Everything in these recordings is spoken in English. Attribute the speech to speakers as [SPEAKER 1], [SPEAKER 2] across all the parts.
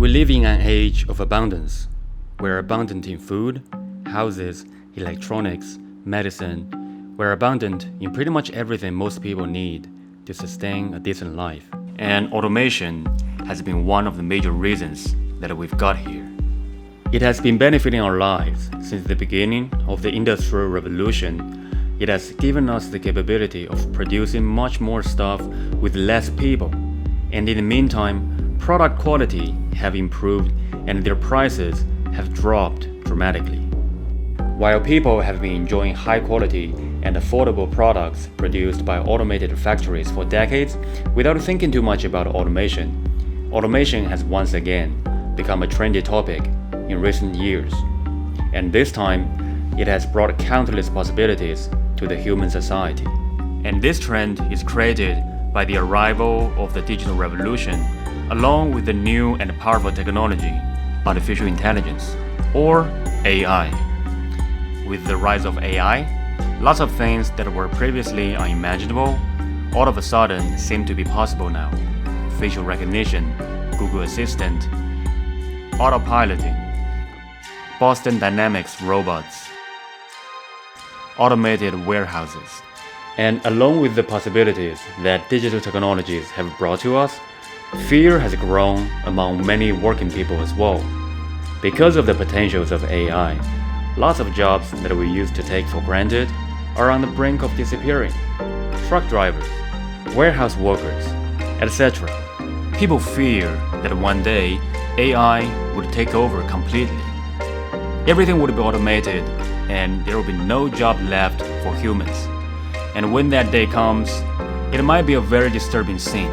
[SPEAKER 1] We live in an age of abundance. We're abundant in food, houses, electronics, medicine. We're abundant in pretty much everything most people need to sustain a decent life. And automation has been one of the major reasons that we've got here. It has been benefiting our lives since the beginning of the Industrial Revolution. It has given us the capability of producing much more stuff with less people. And in the meantime, product quality have improved and their prices have dropped dramatically. While people have been enjoying high quality and affordable products produced by automated factories for decades without thinking too much about automation, automation has once again become a trendy topic in recent years. And this time, it has brought countless possibilities to the human society. And this trend is created by the arrival of the digital revolution, along with the new and powerful technology, artificial intelligence, or AI. With the rise of AI, lots of things that were previously unimaginable all of a sudden seem to be possible now. Facial recognition, Google Assistant, autopiloting, Boston Dynamics robots, automated warehouses. And along with the possibilities that digital technologies have brought to us, fear has grown among many working people as well. Because of the potentials of AI, lots of jobs that we used to take for granted are on the brink of disappearing. Truck drivers, warehouse workers, etc. People fear that one day AI would take over completely. Everything would be automated and there will be no job left for humans. And when that day comes, it might be a very disturbing scene.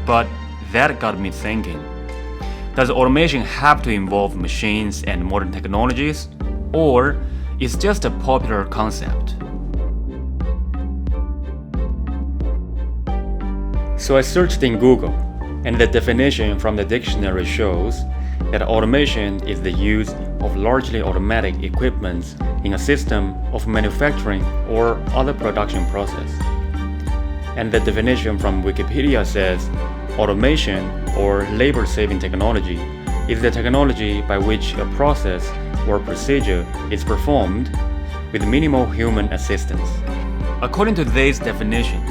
[SPEAKER 1] But that got me thinking, does automation have to involve machines and modern technologies? Or is it just a popular concept? So I searched in Google, and the definition from the dictionary shows that automation is the use of largely automatic equipment in a system of manufacturing or other production process. And the definition from Wikipedia says, automation or labor-saving technology is the technology by which a process or procedure is performed with minimal human assistance. According to these definitions,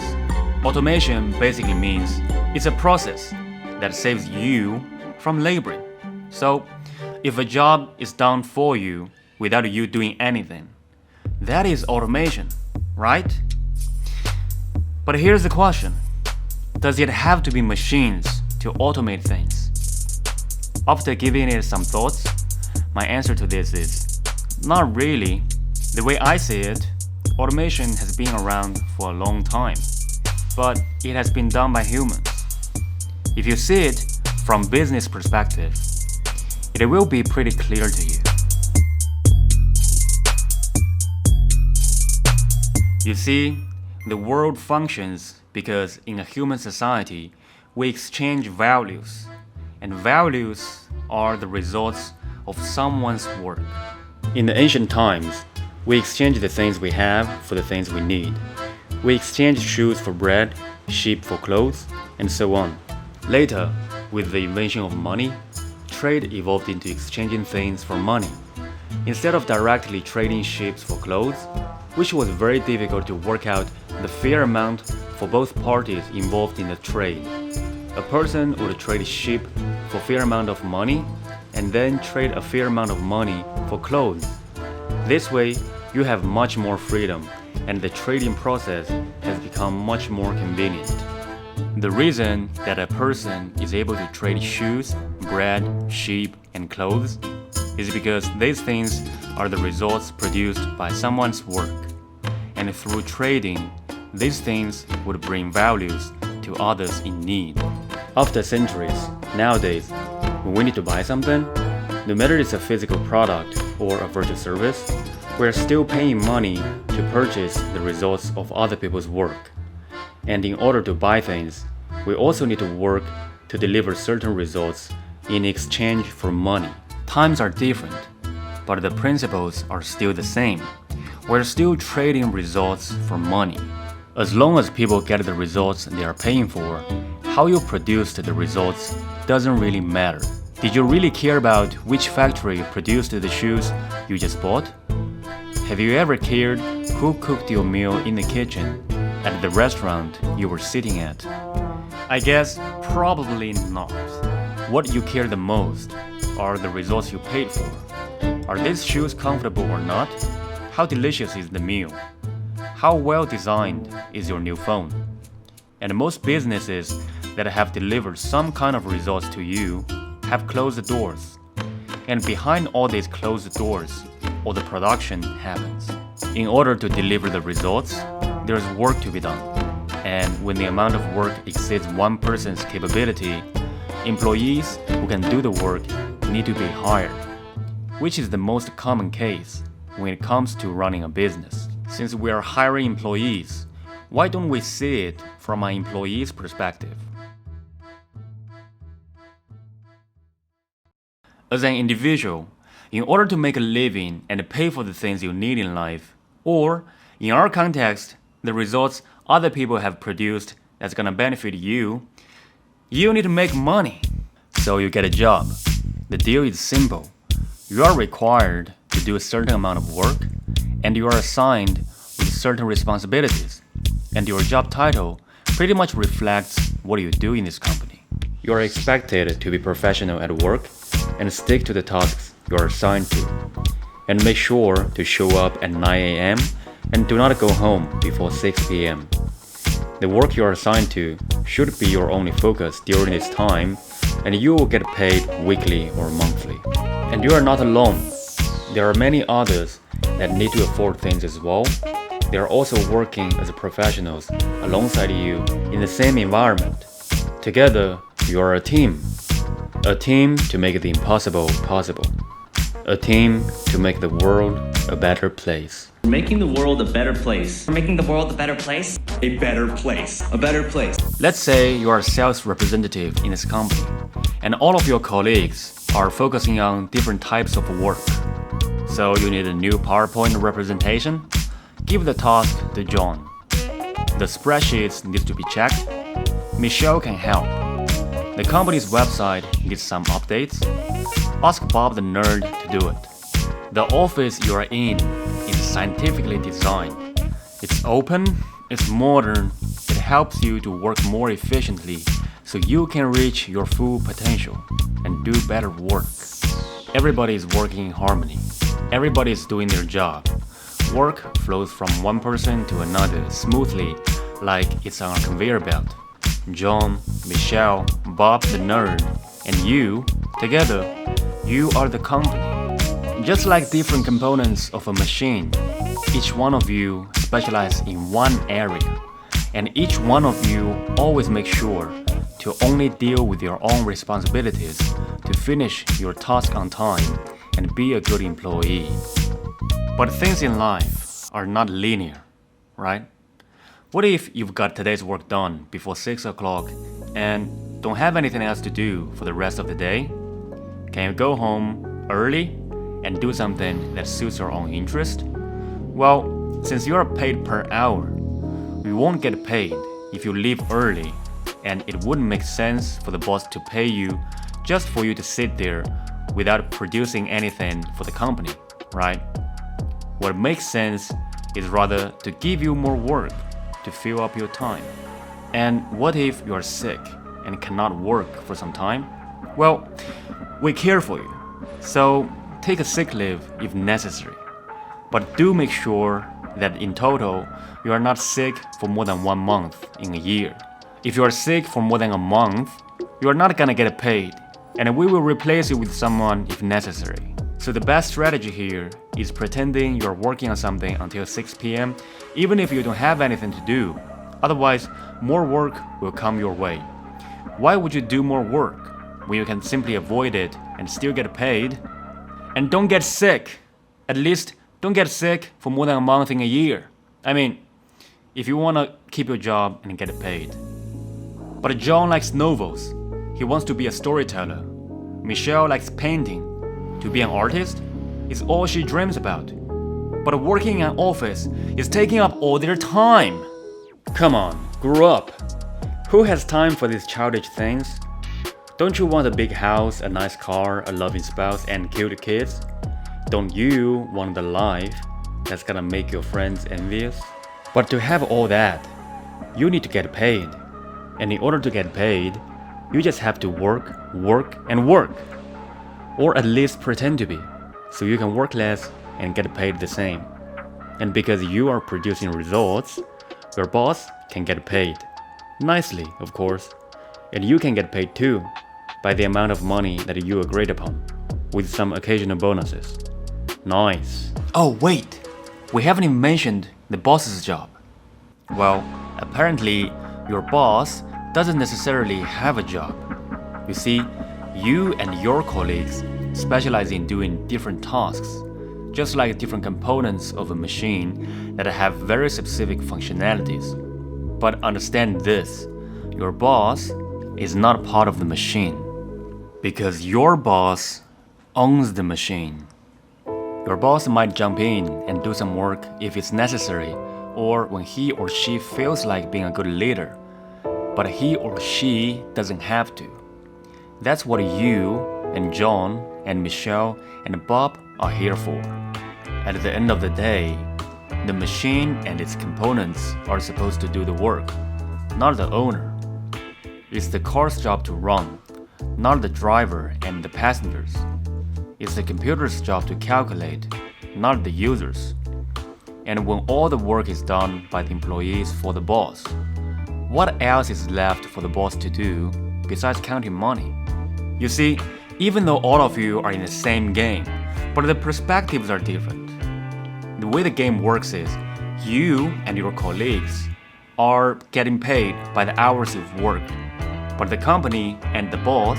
[SPEAKER 1] automation basically means it's a process that saves you from laboring. So, if a job is done for you without you doing anything, that is automation, right? But here's the question. Does it have to be machines to automate things? After giving it some thoughts, my answer to this is not really. The way I see it, automation has been around for a long time, but it has been done by humans. If you see it from business perspective, it will be pretty clear to you. You see, the world functions because in a human society, we exchange values, and values are the results of someone's work. In the ancient times, we exchanged the things we have for the things we need. We exchanged shoes for bread, sheep for clothes, and so on. Later, with the invention of money, trade evolved into exchanging things for money. Instead of directly trading sheep for clothes, which was very difficult to work out the fair amount for both parties involved in the trade. A person would trade sheep for a fair amount of money and then trade a fair amount of money for clothes. This way, you have much more freedom and the trading process has become much more convenient. The reason that a person is able to trade shoes, bread, sheep, and clothes is because these things are the results produced by someone's work. And through trading, these things would bring values to others in need. After centuries, nowadays, when we need to buy something, no matter it's a physical product or a virtual service, we're still paying money to purchase the results of other people's work. And in order to buy things, we also need to work to deliver certain results in exchange for money. Times are different, but the principles are still the same. We're still trading results for money. As long as people get the results they are paying for, how you produced the results doesn't really matter. Did you really care about which factory produced the shoes you just bought? Have you ever cared who cooked your meal in the kitchen at the restaurant you were sitting at? I guess probably not. What you care the most are the results you paid for. Are these shoes comfortable or not? How delicious is the meal? How well designed is your new phone? And most businesses that have delivered some kind of results to you have closed the doors. And behind all these closed doors, all the production happens. In order to deliver the results, there's work to be done. And when the amount of work exceeds one person's capability, employees who can do the work need to be hired, which is the most common case when it comes to running a business. Since we are hiring employees, why don't we see it from an employee's perspective? As an individual, in order to make a living and pay for the things you need in life, or, in our context, the results other people have produced that's gonna benefit you, you need to make money. So you get a job. The deal is simple. You are required to do a certain amount of work, and you are assigned with certain responsibilities. And your job title pretty much reflects what you do in this company. You are expected to be professional at work and stick to the tasks you are assigned to. And make sure to show up at 9 a.m. and do not go home before 6 p.m. The work you are assigned to should be your only focus during this time, and you will get paid weekly or monthly. And you are not alone. There are many others that need to afford things as well. They are also working as professionals alongside you in the same environment. Together, you are a team. A team to make the impossible possible. A team to make the world a better place.
[SPEAKER 2] Making the world a better place.
[SPEAKER 3] Making the world a better place.
[SPEAKER 2] A better place. A better place.
[SPEAKER 1] Let's say you are a sales representative in this company, and all of your colleagues are focusing on different types of work. So you need a new PowerPoint representation? Give the task to John. The spreadsheets need to be checked. Michelle can help. The company's website needs some updates. Ask Bob the nerd to do it. The office you are in is scientifically designed. It's open, it's modern, it helps you to work more efficiently so you can reach your full potential and do better work. Everybody is working in harmony. Everybody is doing their job. Work flows from one person to another smoothly like it's on a conveyor belt. John, Michelle, Bob the nerd, and you, together, you are the company. Just like different components of a machine, each one of you specializes in one area, and each one of you always makes sure to only deal with your own responsibilities to finish your task on time and be a good employee. But things in life are not linear, right? What if you've got today's work done before 6 o'clock and don't have anything else to do for the rest of the day? Can you go home early and do something that suits your own interest? Well, since you are paid per hour, you won't get paid if you leave early, and it wouldn't make sense for the boss to pay you just for you to sit there without producing anything for the company, right? What makes sense is rather to give you more work to fill up your time. And what if you are sick and cannot work for some time? Well, we care for you, so take a sick leave if necessary. But do make sure that in total, you are not sick for more than 1 month in a year. If you are sick for more than a month, you are not gonna get paid, and we will replace you with someone if necessary. So the best strategy here is pretending you're working on something until 6 p.m. even if you don't have anything to do. Otherwise, more work will come your way. Why would you do more work when you can simply avoid it and still get paid? And don't get sick. At least don't get sick for more than a month in a year. I mean, if you want to keep your job and get paid. But John likes novels. He wants to be a storyteller. Michelle likes painting. To be an artist is all she dreams about. But working in an office is taking up all their time. Come on, grow up. Who has time for these childish things? Don't you want a big house, a nice car, a loving spouse, and cute kids? Don't you want the life that's gonna make your friends envious? But to have all that, you need to get paid. And in order to get paid, you just have to work, and work. Or at least pretend to be, so you can work less and get paid the same. And because you are producing results, your boss can get paid. Nicely, of course. And you can get paid too, by the amount of money that you agreed upon, with some occasional bonuses. Nice. Oh, wait. We haven't even mentioned the boss's job. Well, apparently, your boss doesn't necessarily have a job. You see, you and your colleagues specialize in doing different tasks, just like different components of a machine that have very specific functionalities. But understand this, your boss is not part of the machine, because your boss owns the machine. Your boss might jump in and do some work if it's necessary, or when he or she feels like being a good leader, but he or she doesn't have to. That's what you and John and Michelle and Bob are here for. At the end of the day, the machine and its components are supposed to do the work, not the owner. It's the car's job to run, not the driver and the passengers. It's the computer's job to calculate, not the users. And when all the work is done by the employees for the boss, what else is left for the boss to do besides counting money? You see, even though all of you are in the same game, but the perspectives are different. The way the game works is, you and your colleagues are getting paid by the hours you've worked, but the company and the boss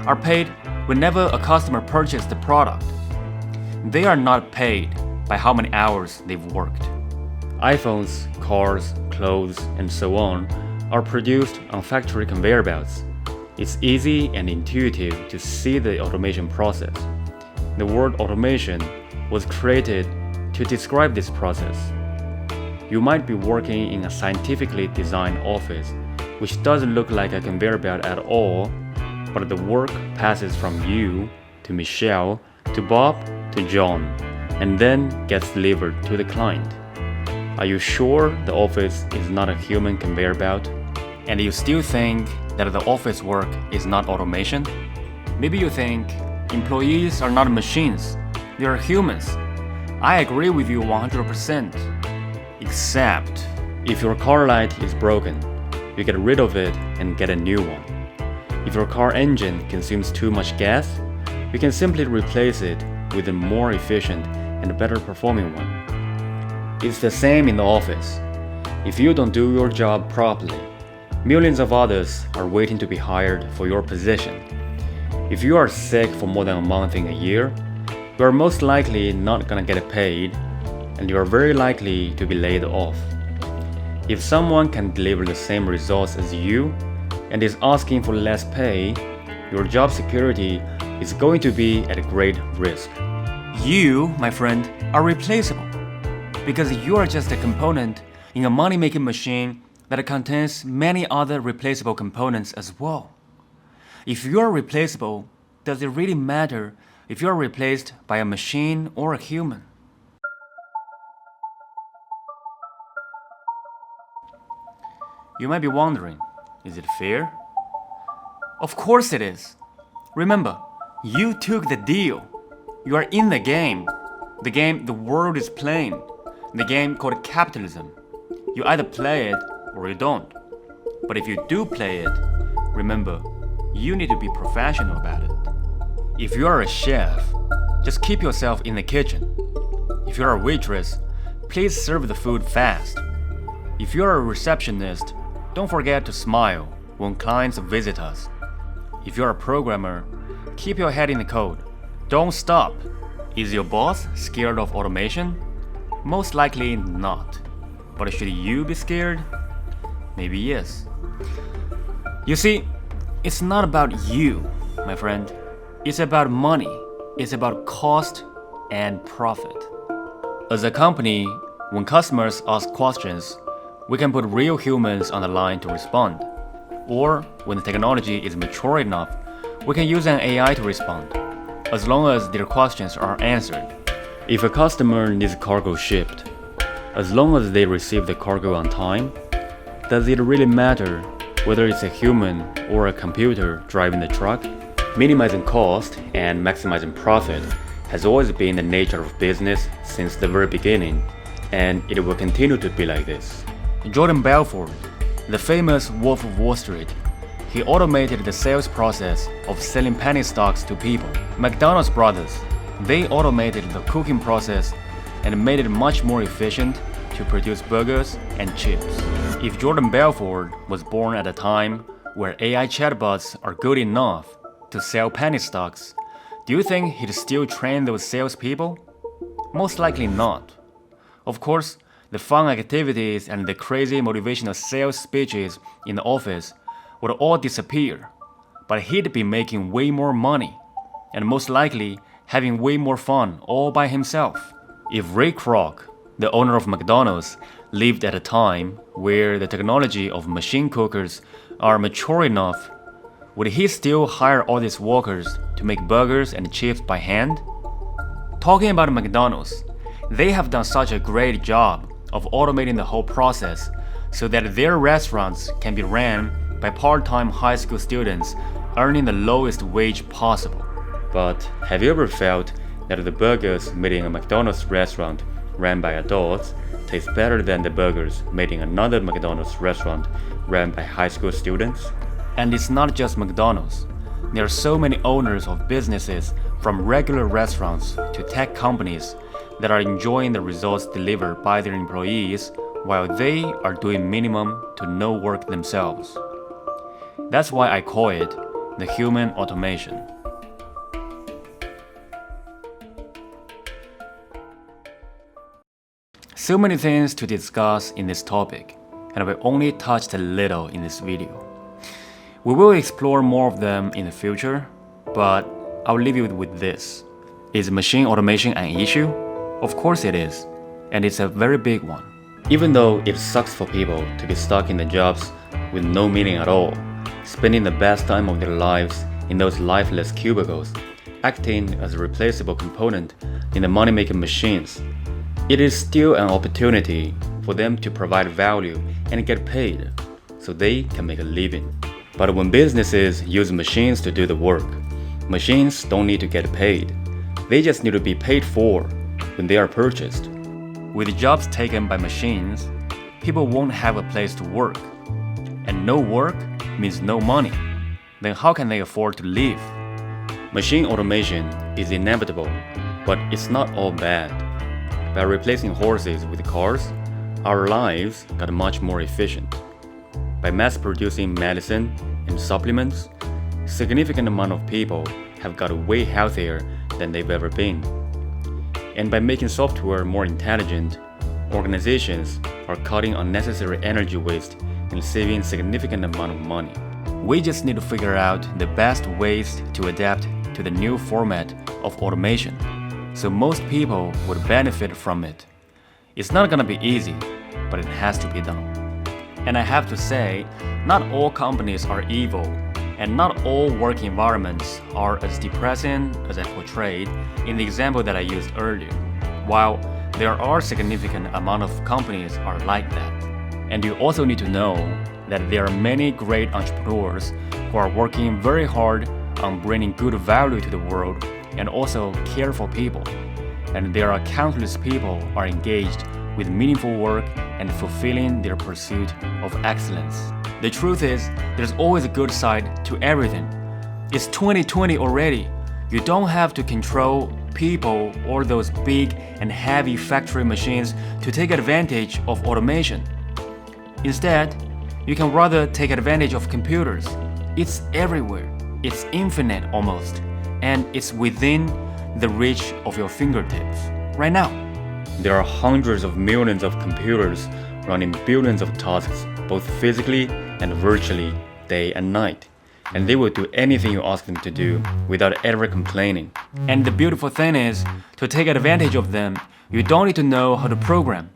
[SPEAKER 1] are paid whenever a customer purchases the product. They are not paid by how many hours they've worked. iPhones, cars, clothes, and so on are produced on factory conveyor belts. It's easy and intuitive to see the automation process. The word automation was created to describe this process. You might be working in a scientifically designed office, which doesn't look like a conveyor belt at all, but the work passes from you to Michelle to Bob to John, and then gets delivered to the client. Are you sure the office is not a human conveyor belt? And you still think that the office work is not automation? Maybe you think employees are not machines, they are humans. I agree with you 100%. Except if your car light is broken, you get rid of it and get a new one. If your car engine consumes too much gas, you can simply replace it with a more efficient and better performing one. It's the same in the office. If you don't do your job properly, millions of others are waiting to be hired for your position. If you are sick for more than a month in a year, you are most likely not gonna get paid, and you are very likely to be laid off. If someone can deliver the same results as you and is asking for less pay, your job security is going to be at a great risk. You, my friend, are replaceable because you are just a component in a money-making machine that contains many other replaceable components as well. If you are replaceable, does it really matter if you are replaced by a machine or a human? You might be wondering, is it fair? Of course it is. Remember, you took the deal. You are in the game the world is playing, the game called capitalism. You either play it or you don't. But if you do play it, remember, you need to be professional about it. If you are a chef, just keep yourself in the kitchen. If you are a waitress, please serve the food fast. If you are a receptionist, don't forget to smile when clients visit us. If you're a programmer, keep your head in the code. Don't stop. Is your boss scared of automation? Most likely not. But should you be scared? Maybe yes. You see, it's not about you, my friend. It's about money. It's about cost and profit. As a company, when customers ask questions, we can put real humans on the line to respond. Or when the technology is mature enough, We can use an AI to respond, as long as their questions are answered. If a customer needs cargo shipped, as long as they receive the cargo on time, does it really matter whether it's a human or a computer driving the truck? Minimizing cost and maximizing profit has always been the nature of business since the very beginning, and it will continue to be like this. Jordan Belfort, the famous Wolf of Wall Street, he automated the sales process of selling penny stocks to people. McDonald's brothers, they automated the cooking process and made it much more efficient to produce burgers and chips. If Jordan Belfort was born at a time where AI chatbots are good enough to sell penny stocks, do you think he'd still train those salespeople? Most likely not. Of course, the fun activities and the crazy motivational sales speeches in the office would all disappear, but he'd be making way more money, and most likely having way more fun all by himself. If Ray Kroc, the owner of McDonald's, lived at a time where the technology of machine cookers are mature enough, would he still hire all these workers to make burgers and chips by hand? Talking about McDonald's, they have done such a great job of automating the whole process so that their restaurants can be ran by part-time high school students earning the lowest wage possible. But have you ever felt that the burgers made in a McDonald's restaurant ran by adults taste better than the burgers made in another McDonald's restaurant ran by high school students? And it's not just McDonald's. There are so many owners of businesses, from regular restaurants to tech companies, that are enjoying the results delivered by their employees while they are doing minimum to no work themselves. That's why I call it the human automation. So many things to discuss in this topic, and I've only touched a little in this video. We will explore more of them in the future, but I'll leave you with this. Is machine automation an issue? Of course it is, and it's a very big one. Even though it sucks for people to be stuck in the jobs with no meaning at all, spending the best time of their lives in those lifeless cubicles, acting as a replaceable component in the money-making machines, it is still an opportunity for them to provide value and get paid so they can make a living. But when businesses use machines to do the work, machines don't need to get paid. They just need to be paid for when they are purchased. With jobs taken by machines, people won't have a place to work. And no work means no money. Then how can they afford to live? Machine automation is inevitable, but it's not all bad. By replacing horses with cars, our lives got much more efficient. By mass-producing medicine and supplements, significant amount of people have got way healthier than they've ever been. And by making software more intelligent, organizations are cutting unnecessary energy waste and saving significant amount of money. We just need to figure out the best ways to adapt to the new format of automation, so most people would benefit from it. It's not gonna be easy, but it has to be done. And I have to say, not all companies are evil, and not all work environments are as depressing as I portrayed in the example that I used earlier. While there are significant amount of companies are like that. And you also need to know that there are many great entrepreneurs who are working very hard on bringing good value to the world and also care for people. And there are countless people are engaged with meaningful work and fulfilling their pursuit of excellence. The truth is, there's always a good side to everything. It's 2020 already. You don't have to control people or those big and heavy factory machines to take advantage of automation. Instead, you can rather take advantage of computers. It's everywhere. It's infinite almost, and it's within the reach of your fingertips right now. There are hundreds of millions of computers running billions of tasks, both physically and virtually, day and night. And they will do anything you ask them to do without ever complaining. And the beautiful thing is, to take advantage of them, you don't need to know how to program.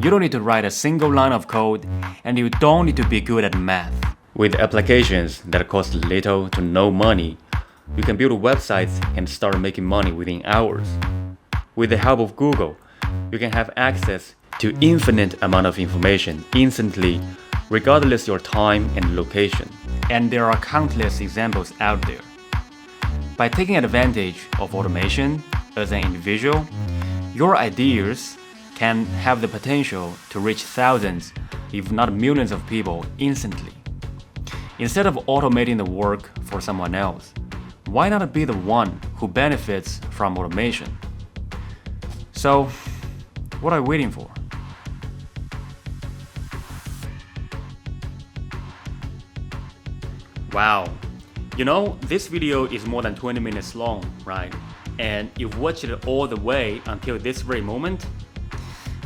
[SPEAKER 1] You don't need to write a single line of code, and you don't need to be good at math. With applications that cost little to no money, you can build websites and start making money within hours. With the help of Google, you can have access to infinite amount of information instantly, regardless your time and location. And there are countless examples out there. By taking advantage of automation as an individual, your ideas can have the potential to reach thousands, if not millions of people instantly. Instead of automating the work for someone else, why not be the one who benefits from automation? So, what are you waiting for? Wow, this video is more than 20 minutes long, right? And you've watched it all the way until this very moment.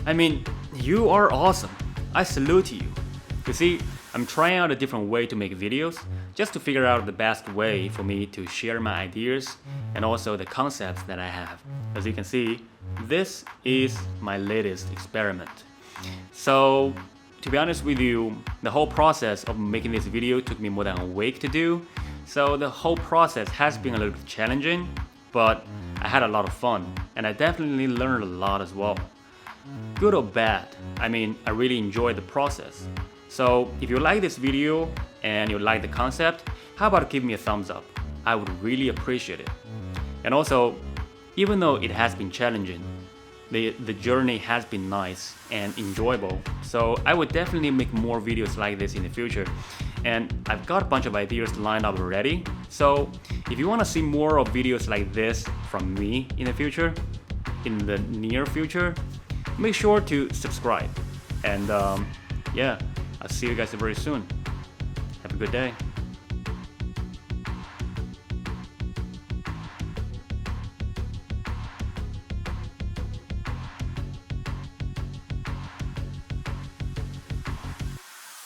[SPEAKER 1] I mean, you are awesome. I salute you. You see, I'm trying out a different way to make videos just to figure out the best way for me to share my ideas and also the concepts that I have. As you can see, this is my latest experiment. So, to be honest with you, the whole process of making this video took me more than a week to do. So the whole process has been a little bit challenging, but I had a lot of fun and I definitely learned a lot as well. Good or bad, I really enjoyed the process. So if you like this video and you like the concept, how about give me a thumbs up? I would really appreciate it. And also, even though it has been challenging, the journey has been nice and enjoyable. So I would definitely make more videos like this in the future. And I've got a bunch of ideas lined up already. So if you want to see more of videos like this from me in the future, in the near future, make sure to subscribe. And yeah, I'll see you guys very soon. Have a good day.